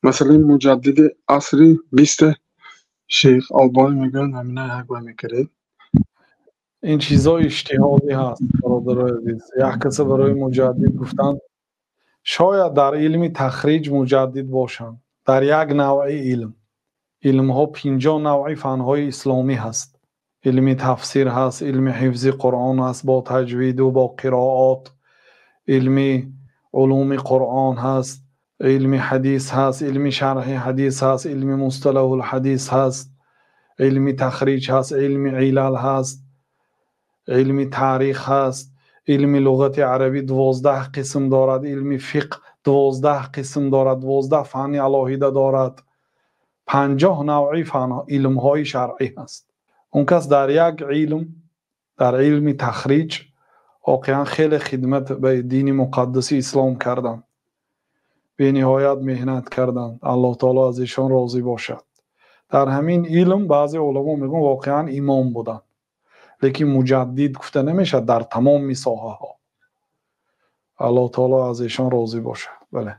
مثلا مجدد عصری 20 شیخ آلبانی میگن همینه حق میکرد. این چیزا اجتهادی هست برادر عزیز. یک کسی برای مجدد گفتن شاید در علم تخریج مجدد باشند. در یک نوع علم ها 50 نوع فن های اسلامی هست. علم تفسیر هست، علم حفظ قرآن هست با تجوید و با قرائات، علم علوم قرآن هست، علم حدیث هست، علم شرح حدیث هست، علم مصطلح الحدیث هست، علم تخریج هست، علم علل هست، علم تاریخ هست، علم لغت عربی 12 قسم دارد، علم فقه 12 قسم دارد، 12 فن علاهیده دارد، 50 نوعی فن علم های شرعی هست. اون کس در یک علم، در علم تخریج واقعا خیلی خدمت به دین مقدس اسلام کردند، به نهایت مهنت کردند. الله تعالی از ایشان راضی باشد. در همین علم بعضی علما میگن واقعا امام بودند، لیکن مجدد گفته نمیشه در تمام ساحه ها. الله تعالی از ایشان راضی باشد. بله.